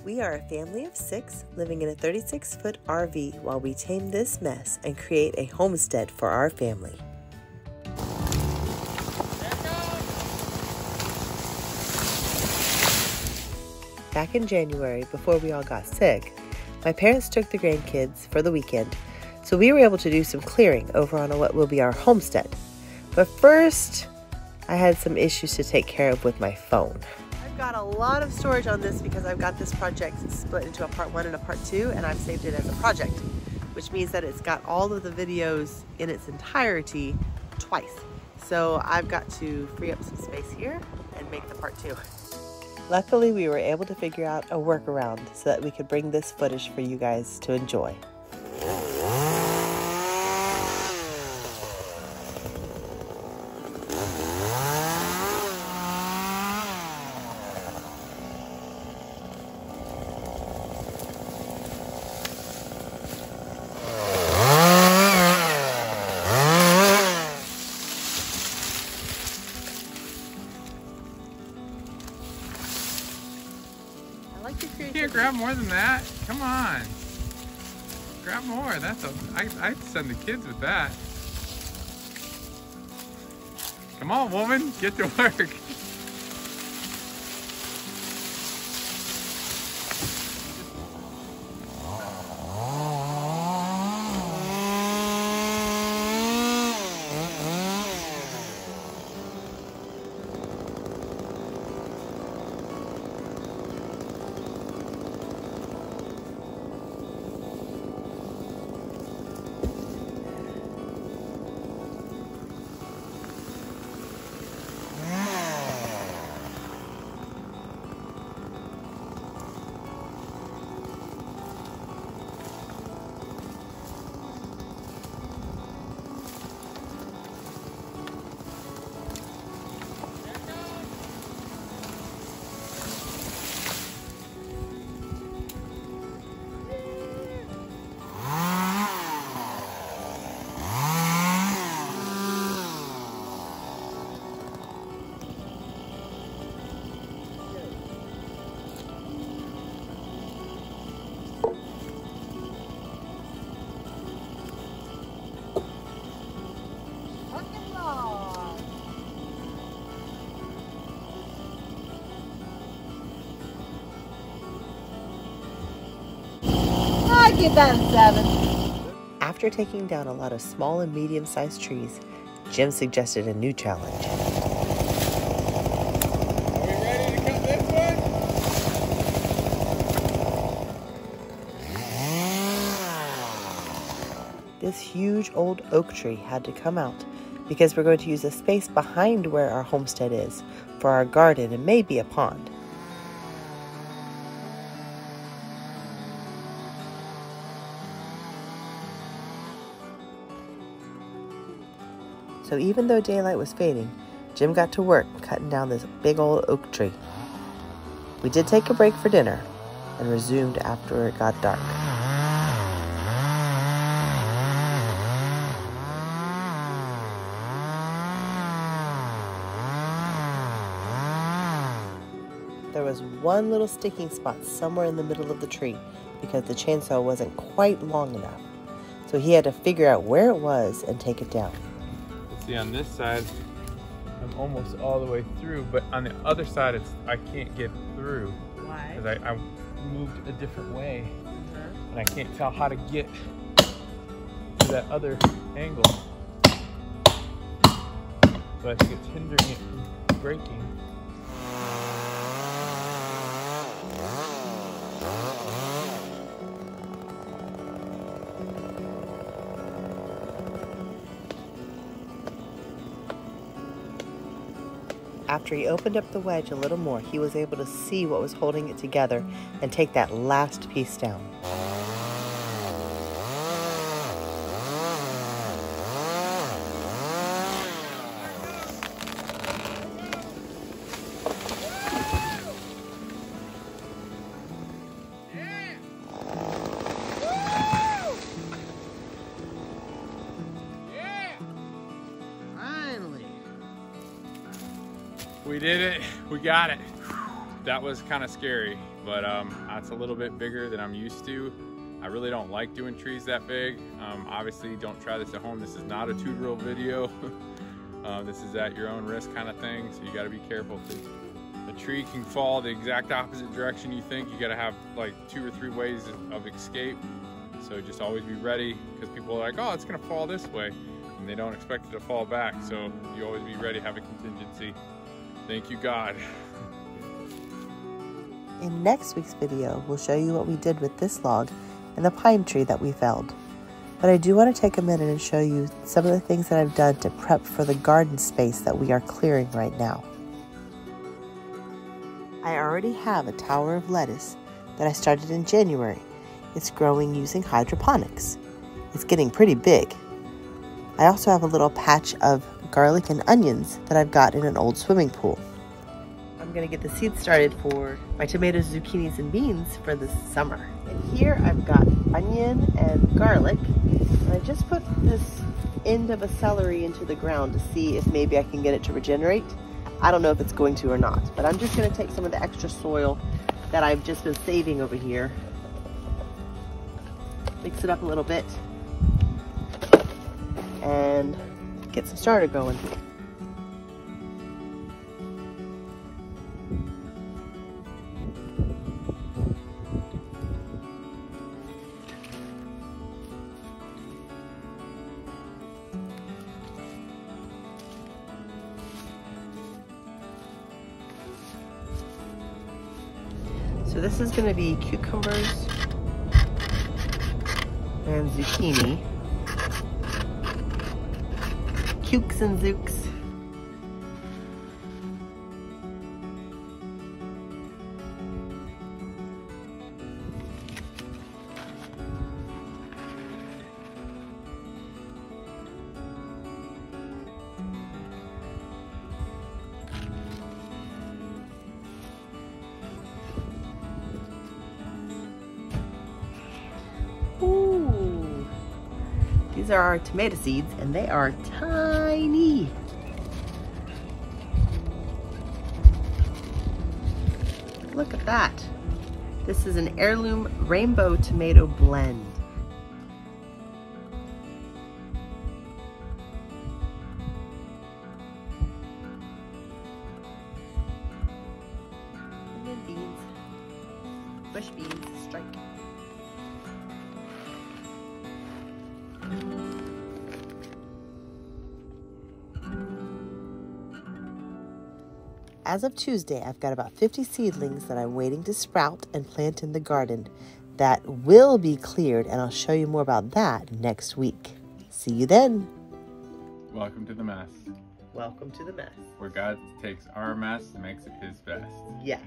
We are a family of 6 living in a 36-foot RV while we tame this mess and create a homestead for our family. Back in January, before we all got sick, my parents took the grandkids for the weekend, so we were able to do some clearing over on what will be our homestead. But first, I had some issues to take care of with my phone. I've got a lot of storage on this because I've got this project split into a part 1 and a part 2, and I've saved it as a project, which means that it's got all of the videos in its entirety twice. So I've got to free up some space here and make the part 2. Luckily, we were able to figure out a workaround so that we could bring this footage for you guys to enjoy. You can't grab more than that. Come on. Grab more. I'd send the kids with that. Come on, woman. Get to work. I'd give that a 7. After taking down a lot of small and medium-sized trees, Jim suggested a new challenge. Are we ready to cut this one? This huge old oak tree had to come out because we're going to use a space behind where our homestead is for our garden and maybe a pond. So even though daylight was fading, Jim got to work cutting down this big old oak tree. We did take a break for dinner and resumed after it got dark. There was one little sticking spot somewhere in the middle of the tree because the chainsaw wasn't quite long enough. So he had to figure out where it was and take it down. See, on this side, I'm almost all the way through, but on the other side, I can't get through. Why? Because I moved a different way, and I can't tell how to get to that other angle. So I think it's hindering it from breaking. After he opened up the wedge a little more, he was able to see what was holding it together and take that last piece down. We did it. We got it. That was kind of scary. but that's a little bit bigger than I'm used to. I really don't like doing trees that big. Obviously, don't try this at home. This is not a tutorial video. This is at your own risk kind of thing, so you got to be careful. The tree can fall the exact opposite direction you think. You got to have like 2 or 3 ways of escape. So just always be ready, because people are like, oh, it's gonna fall this way, and they don't expect it to fall back. So you always be ready, have a contingency. Thank you, God. In next week's video, we'll show you what we did with this log and the pine tree that we felled. But I do want to take a minute and show you some of the things that I've done to prep for the garden space that we are clearing right now. I already have a tower of lettuce that I started in January. It's growing using hydroponics. It's getting pretty big. I also have a little patch of garlic and onions that I've got in an old swimming pool. I'm gonna get the seeds started for my tomatoes, zucchinis, and beans for this summer. And here I've got onion and garlic. And I just put this end of a celery into the ground to see if maybe I can get it to regenerate. I don't know if it's going to or not, but I'm just gonna take some of the extra soil that I've just been saving over here, mix it up a little bit, and get some starter going. So this is going to be cucumbers and zucchini. Cukes and zooks. Ooh. These are our tomato seeds, and they are tiny. Look at that. This is an heirloom rainbow tomato blend. And then beans, bush beans, strike. As of Tuesday, I've got about 50 seedlings that I'm waiting to sprout and plant in the garden that will be cleared, and I'll show you more about that next week. See you then. Welcome to the mess. Welcome to the mess. Where God takes our mess and makes it his best. Yes.